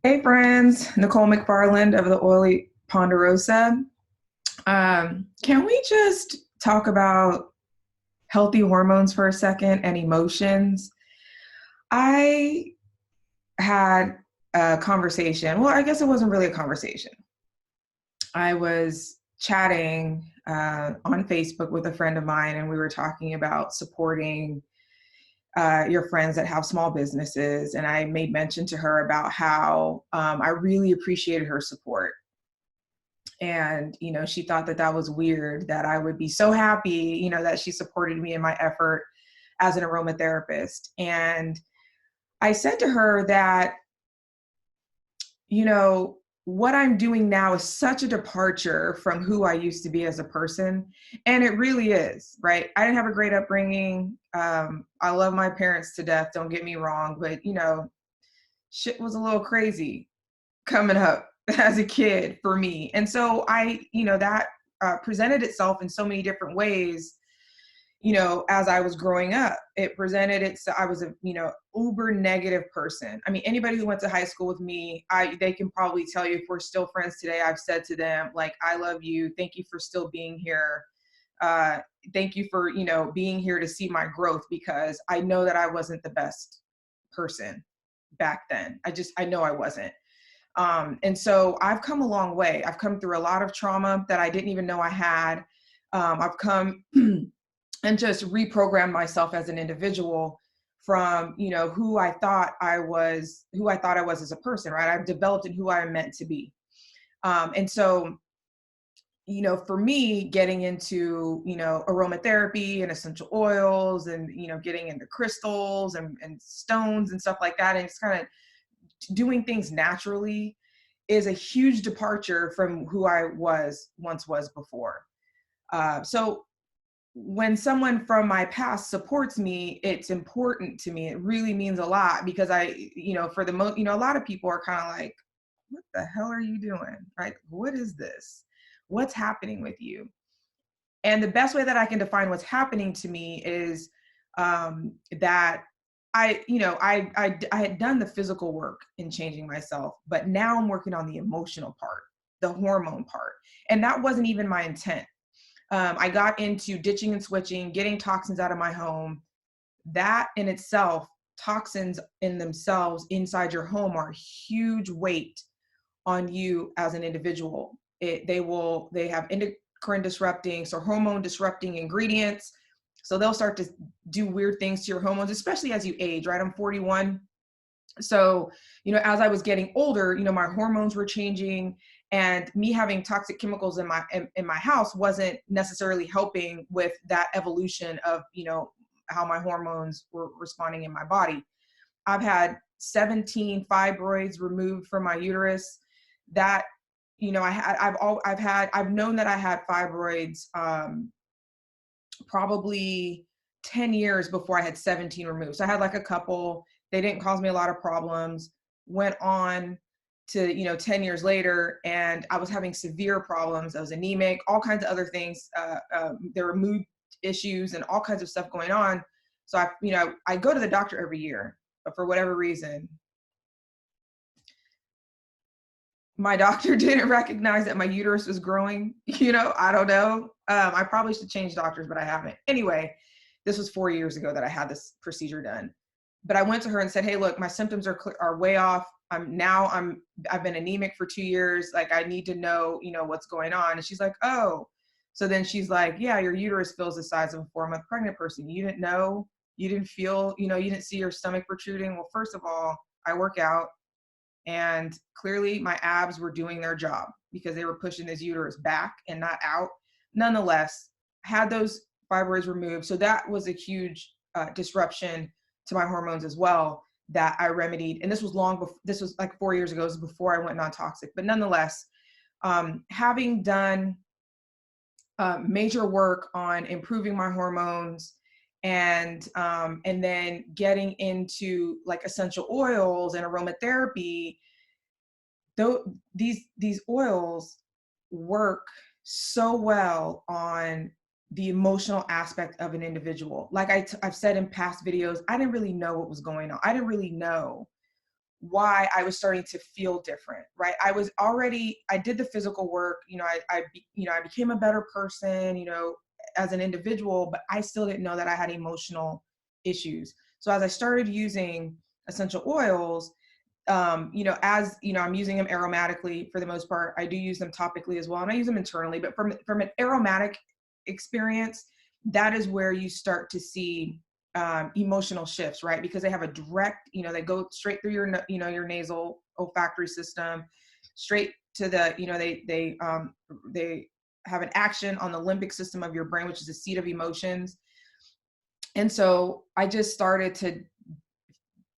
Hey friends, Nicole McFarland of the Oily Ponderosa. Can we just talk about healthy hormones for a second and emotions? I had a conversation. Well, I guess it wasn't really a conversation. I was chatting on Facebook with a friend of mine, and we were talking about supporting your friends that have small businesses. And I made mention to her about how I really appreciated her support. And she thought that that was weird, that I would be so happy that she supported me in my effort as an aromatherapist. And I said to her that what I'm doing now is such a departure from who I used to be as a person. And it really is, right? I didn't have a great upbringing. I love my parents to death, don't get me wrong, but shit was a little crazy coming up as a kid for me. And so that presented itself in so many different ways, as I was growing up. It presented it, so I was a, uber negative person. I mean, anybody who went to high school with me, they can probably tell you, if we're still friends today, I've said to them, like, I love you. Thank you for still being here. Thank you for, being here to see my growth, because I know that I wasn't the best person back then. I know I wasn't. And so I've come a long way. I've come through a lot of trauma that I didn't even know I had. I've come and just reprogrammed myself as an individual from, who I thought I was as a person, right? I've developed in who I am meant to be. And so, for me, getting into, aromatherapy and essential oils and, getting into crystals and stones and stuff like that, and it's kind of doing things naturally, is a huge departure from who I once was before. So when someone from my past supports me, it's important to me. It really means a lot, because for the most, a lot of people are kind of like, what the hell are you doing? Right? What is this? What's happening with you? And the best way that I can define what's happening to me is that I had done the physical work in changing myself, but now I'm working on the emotional part, the hormone part. And that wasn't even my intent. I got into ditching and switching, getting toxins out of my home. That in itself, toxins in themselves inside your home are a huge weight on you as an individual. They have endocrine disrupting, so hormone disrupting ingredients. So they'll start to do weird things to your hormones, especially as you age, right? I'm 41. So, as I was getting older, my hormones were changing, and me having toxic chemicals in my house wasn't necessarily helping with that evolution of, how my hormones were responding in my body. I've had 17 fibroids removed from my uterus. That, I've known that I had fibroids, probably 10 years before I had 17 removed. So I had like a couple. They didn't cause me a lot of problems. Went on to, 10 years later, and I was having severe problems. I was anemic, all kinds of other things. There were mood issues and all kinds of stuff going on. So I go to the doctor every year, but for whatever reason, my doctor didn't recognize that my uterus was growing. I don't know. I probably should change doctors, but I haven't. Anyway, this was 4 years ago that I had this procedure done. But I went to her and said, "Hey, look, my symptoms are way off. I've been anemic for 2 years. Like, I need to know, what's going on." And she's like, "Oh." So then she's like, "Yeah, your uterus feels the size of a 4-month pregnant person. You didn't know, you didn't feel, you didn't see your stomach protruding. Well, first of all, I work out. And clearly my abs were doing their job, because they were pushing this uterus back and not out. Nonetheless, had those fibroids removed. So that was a huge disruption to my hormones as well, that I remedied. And this was long before, this was like 4 years ago. This was before I went non-toxic. But nonetheless, having done major work on improving my hormones, and then getting into like essential oils and aromatherapy, though these oils work so well on the emotional aspect of an individual. Like I've said in past videos, I didn't really know what was going on. I didn't really know why I was starting to feel different, right? I did the physical work, I became a better person, as an individual, but I still didn't know that I had emotional issues. So as I started using essential oils, I'm using them aromatically for the most part. I do use them topically as well, and I use them internally, but from an aromatic experience, that is where you start to see emotional shifts, right? Because they have a direct, they go straight through your nasal olfactory system, straight to the, they have an action on the limbic system of your brain, which is the seat of emotions. And so I just started to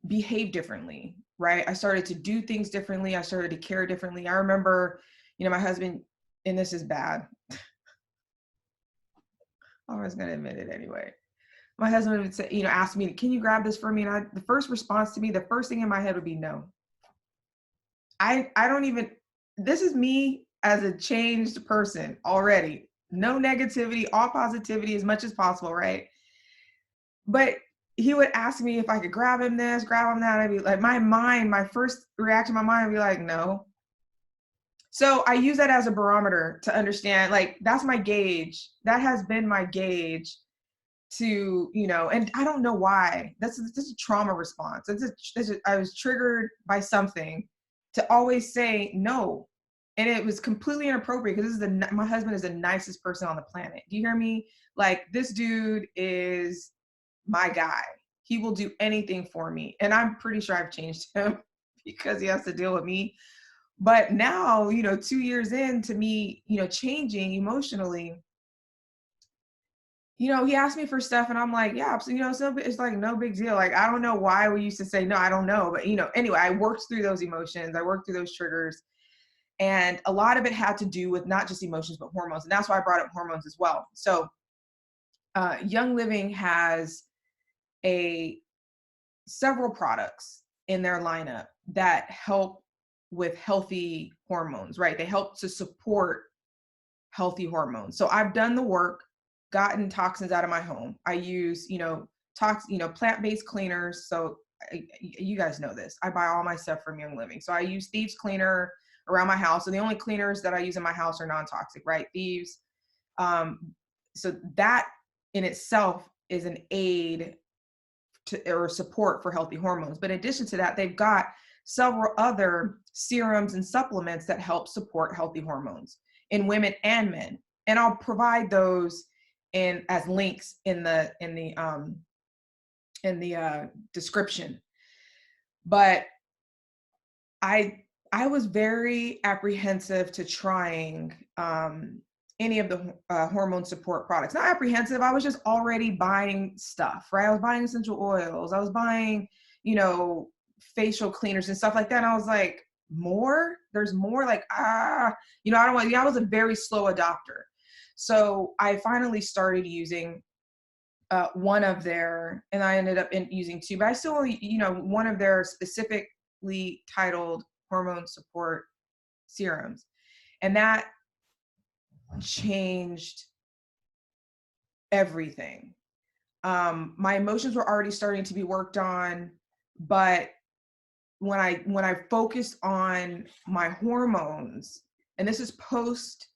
behave differently, right? I started to do things differently. I started to care differently. I remember, my husband, and this is bad. I was going to admit it anyway. My husband would say, ask me, can you grab this for me? And the first response to me, the first thing in my head would be no. I don't even, this is me as a changed person already. No negativity, all positivity as much as possible, right? But he would ask me if I could grab him this, grab him that. I'd be like, my first reaction, my mind would be like, no. So I use that as a barometer to understand, like, that's my gauge. That has been my gauge to, and I don't know why. This is a trauma response. I was triggered by something to always say no. And it was completely inappropriate because my husband is the nicest person on the planet. Do you hear me? Like, this dude is my guy. He will do anything for me. And I'm pretty sure I've changed him because he has to deal with me. But now, 2 years into me, changing emotionally, he asked me for stuff and I'm like, yeah, so, it's like no big deal. Like, I don't know why we used to say no, I don't know. But, anyway, I worked through those emotions. I worked through those triggers. And a lot of it had to do with not just emotions, but hormones. And that's why I brought up hormones as well. So Young Living has several products in their lineup that help with healthy hormones, right? They help to support healthy hormones. So I've done the work, gotten toxins out of my home. I use, plant-based cleaners. So you guys know this. I buy all my stuff from Young Living. So I use Thieves Cleaner around my house. And the only cleaners that I use in my house are non-toxic, right? Thieves. So that in itself is an aid or support for healthy hormones. But in addition to that, they've got several other serums and supplements that help support healthy hormones in women and men. And I'll provide those as links in the description. But I was very apprehensive to trying any of the hormone support products. Not apprehensive, I was just already buying stuff, right? I was buying essential oils. I was buying, facial cleaners and stuff like that. And I was like, there's more, like, I don't want, I was a very slow adopter. So I finally started using one of their, and I ended up using two, but I still only, one of their specifically titled hormone support serums. And that changed everything. My emotions were already starting to be worked on, but when I focused on my hormones, and this is post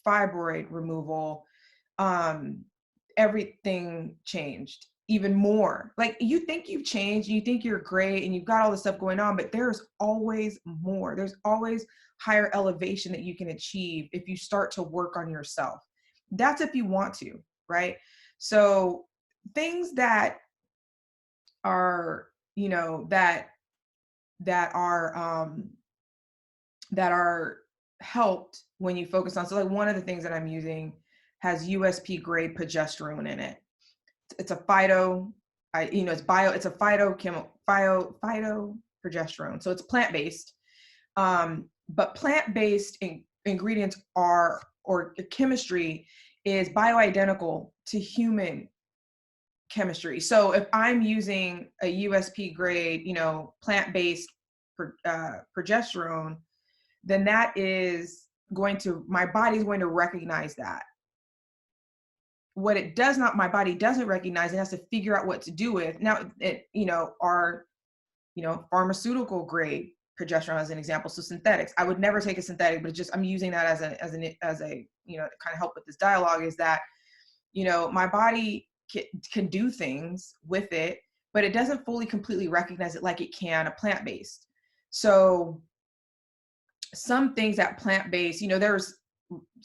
fibroid removal, everything changed even more. Like, you think you've changed, you think you're great, and you've got all this stuff going on, but there's always more. There's always higher elevation that you can achieve if you start to work on yourself. That's if you want to, right? So things that are, that are helped when you focus on. So like one of the things that I'm using has USP-Grade Progesterone in it. It's a phytoprogesterone. So it's plant-based. But plant-based ingredients or chemistry is bioidentical to human chemistry. So if I'm using a USP grade, plant-based progesterone, then that is my body's going to recognize that. What it does not, my body doesn't recognize, it has to figure out what to do with. Now, are pharmaceutical grade progesterone as an example. So synthetics, I would never take a synthetic, but I'm using that as a, to kind of help with this dialogue, is that, my body can do things with it, but it doesn't fully completely recognize it like it can a plant-based. So some things that plant-based, there's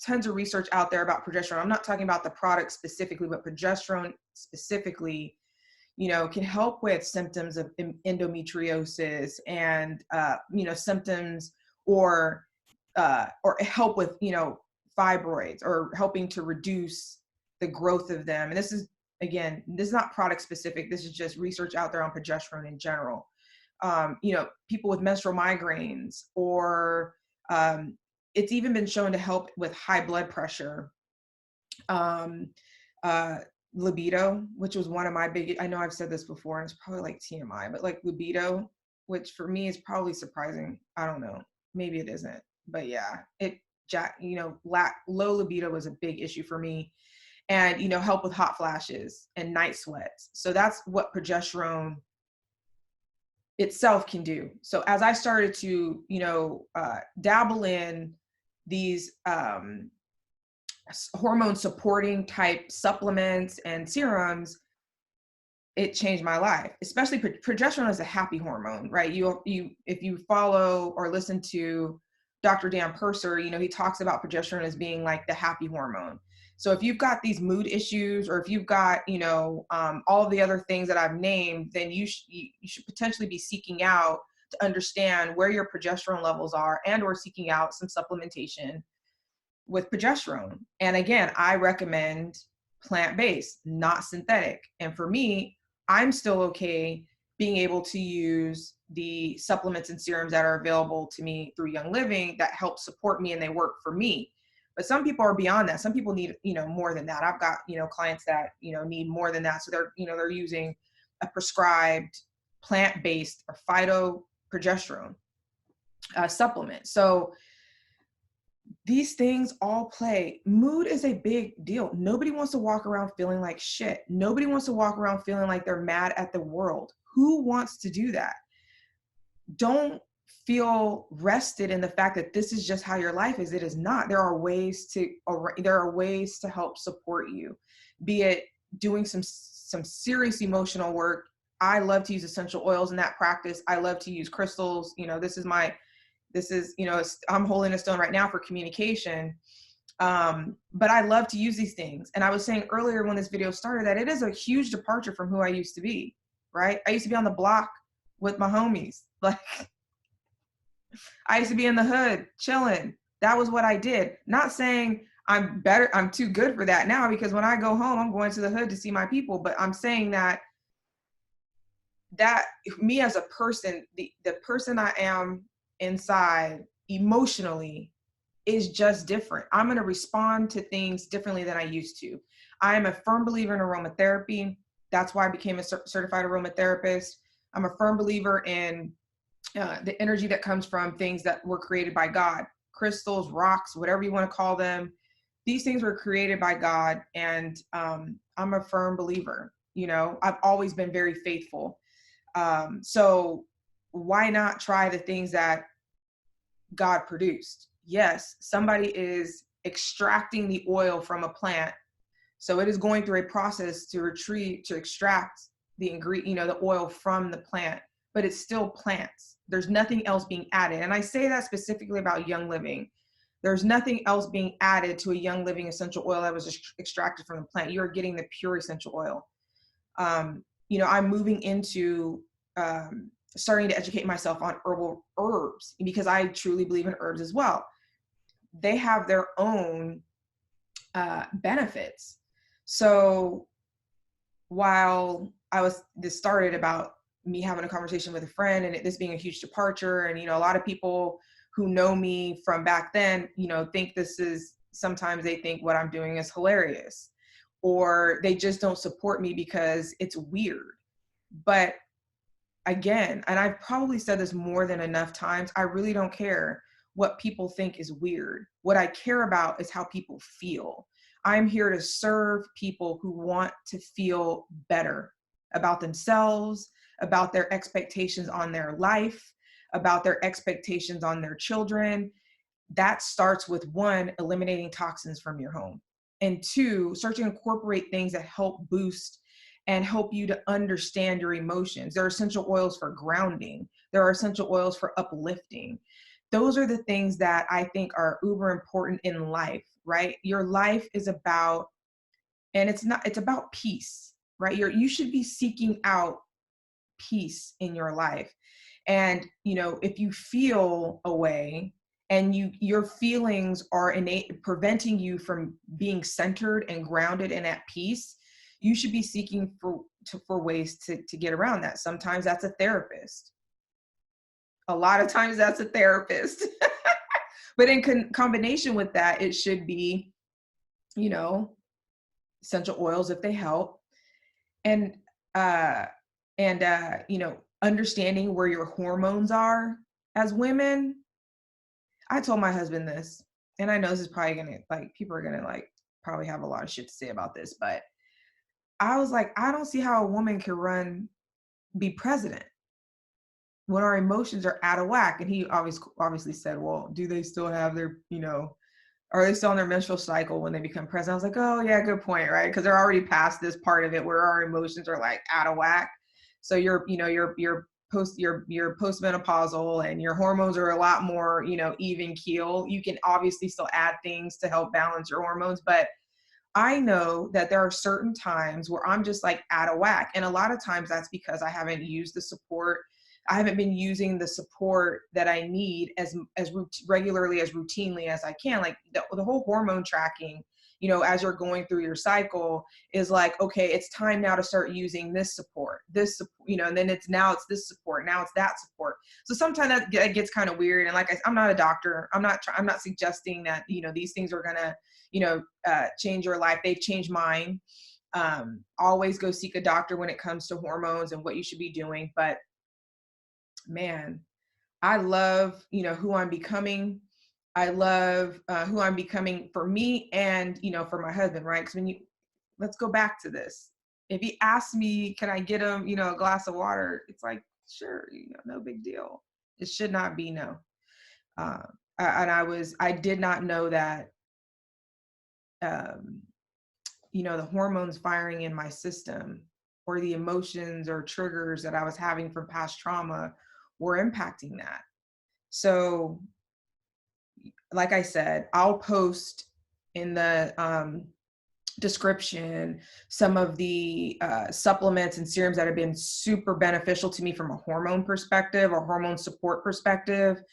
tons of research out there about progesterone. I'm not talking about the product specifically, but progesterone specifically, can help with symptoms of endometriosis and, symptoms or help with, fibroids, or helping to reduce the growth of them. And this is not product specific. This is just research out there on progesterone in general. People with menstrual migraines, or it's even been shown to help with high blood pressure, libido, which was one of my big, I know I've said this before and it's probably like TMI, but like libido, which for me is probably surprising. I don't know. Maybe it isn't, but yeah, low libido was a big issue for me, and, help with hot flashes and night sweats. So that's what progesterone itself can do. So as I started to, dabble in these, hormone supporting type supplements and serums, it changed my life. Especially progesterone is a happy hormone, right? If you follow or listen to Dr. Dan Purser, he talks about progesterone as being like the happy hormone. So if you've got these mood issues, or if you've got, all of the other things that I've named, then you should potentially be seeking out to understand where your progesterone levels are, and or seeking out some supplementation with progesterone. And again, I recommend plant-based, not synthetic. And for me, I'm still okay being able to use the supplements and serums that are available to me through Young Living that help support me and they work for me. But some people are beyond that. Some people need, more than that. I've got, clients that, need more than that. So they're using a prescribed plant-based or phytoprogesterone supplement. So these things all play. Mood is a big deal. Nobody wants to walk around feeling like shit. Nobody wants to walk around feeling like they're mad at the world. Who wants to do that? Don't feel rested in the fact that this is just how your life is. It is not. There are ways to help support you, be it doing some serious emotional work. I love to use essential oils in that practice. I love to use crystals. I'm holding a stone right now for communication. But I love to use these things. And I was saying earlier when this video started that it is a huge departure from who I used to be, right? I used to be on the block with my homies. Like, I used to be in the hood chilling. That was what I did. Not saying I'm too good for that now, because when I go home, I'm going to the hood to see my people. But I'm saying that me as a person, the person I am inside emotionally is just different. I'm going to respond to things differently than I used to. I am a firm believer in aromatherapy. That's why I became a certified aromatherapist. I'm a firm believer in the energy that comes from things that were created by God, crystals, rocks, whatever you want to call them. These things were created by God, and I'm a firm believer. I've always been very faithful. So why not try the things that God produced? Yes, somebody is extracting the oil from a plant. So it is going through a process to extract the ingredient, the oil from the plant, but it's still plants. There's nothing else being added. And I say that specifically about Young Living. There's nothing else being added to a Young Living essential oil that was extracted from the plant. You're getting the pure essential oil. I'm moving into starting to educate myself on herbal herbs, because I truly believe in herbs as well. They have their own benefits. So while this started about me having a conversation with a friend and this being a huge departure, and, a lot of people who know me from back then, think sometimes they think what I'm doing is hilarious, or they just don't support me because it's weird. But again, and I've probably said this more than enough times, I really don't care what people think is weird. What I care about is how people feel. I'm here to serve people who want to feel better about themselves, about their expectations on their life, about their expectations on their children. That starts with one, eliminating toxins from your home. And two, start to incorporate things that help boost and help you to understand your emotions. There are essential oils for grounding. There are essential oils for uplifting. Those are the things that I think are uber important in life, right? Your life is about, and it's about peace, right? You should be seeking out peace in your life. And, if you feel a way and your feelings are preventing you from being centered and grounded and at peace, you should be seeking for ways to get around that. Sometimes that's a therapist. A lot of times that's a therapist. But in combination with that, it should be, essential oils if they help. And, understanding where your hormones are as women. I told my husband this, and I know this is probably people are gonna probably have a lot of shit to say about this, but I was like, I don't see how a woman can be president when our emotions are out of whack. And he obviously said, well, do they still have their, are they still on their menstrual cycle when they become president? I was like, oh yeah, good point, right? Because they're already past this part of it where our emotions are out of whack. So you're postmenopausal and your hormones are a lot more, even keel. You can obviously still add things to help balance your hormones, but I know that there are certain times where I'm just out of whack. And a lot of times that's because I haven't used the support. I haven't been using the support that I need as regularly, as routinely as I can. The whole hormone tracking, as you're going through your cycle is okay, it's time now to start using this support, and then it's this support, now it's that support. So sometimes that gets kind of weird. And I'm not a doctor. I'm not suggesting that, these things are gonna, change your life. They've changed mine. Always go seek a doctor when it comes to hormones and what you should be doing. But man, I love, who I'm becoming. I love who I'm becoming for me and, for my husband, right? Because let's go back to this. If he asks me, can I get him, a glass of water? It's sure, no big deal. It should not be no. I did not know that, the hormones firing in my system or the emotions or triggers that I was having from past trauma were impacting that. So, like I said, I'll post in the description some of the supplements and serums that have been super beneficial to me from a hormone perspective or hormone support perspective.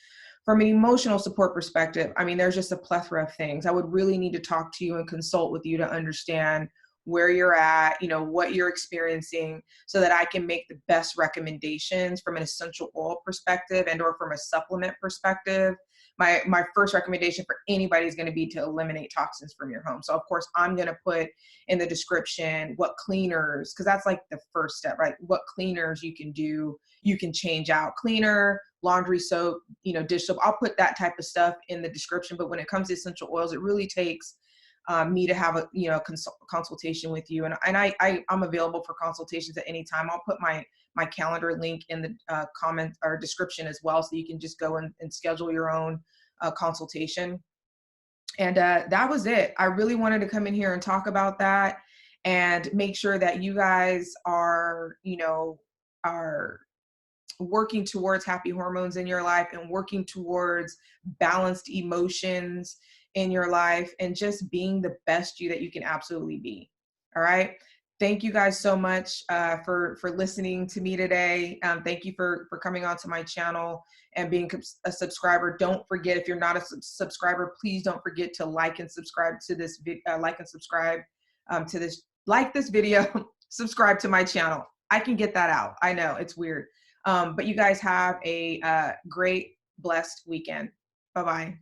From an emotional support perspective, I mean, there's just a plethora of things. I would really need to talk to you and consult with you to understand where you're at, what you're experiencing, so that I can make the best recommendations from an essential oil perspective and or from a supplement perspective. My first recommendation for anybody is going to be to eliminate toxins from your home. So of course I'm going to put in the description what cleaners, because that's the first step, right? What cleaners you can do, you can change out. Cleaner, laundry soap, dish soap. I'll put that type of stuff in the description. But when it comes to essential oils, it really takes me to have a consultation with you, and I'm available for consultations at any time. I'll put my calendar link in the comment or description as well, so you can just go and schedule your own consultation. And that was it. I really wanted to come in here and talk about that and make sure that you guys are working towards happy hormones in your life and working towards balanced emotions in your life and just being the best you that you can absolutely be. All right. Thank you guys so much for listening to me today. Thank you for coming onto my channel and being a subscriber. Don't forget, if you're not a subscriber, please don't forget to like and subscribe to this this video, subscribe to my channel. I can get that out. I know it's weird. But you guys have a great, blessed weekend. Bye-bye.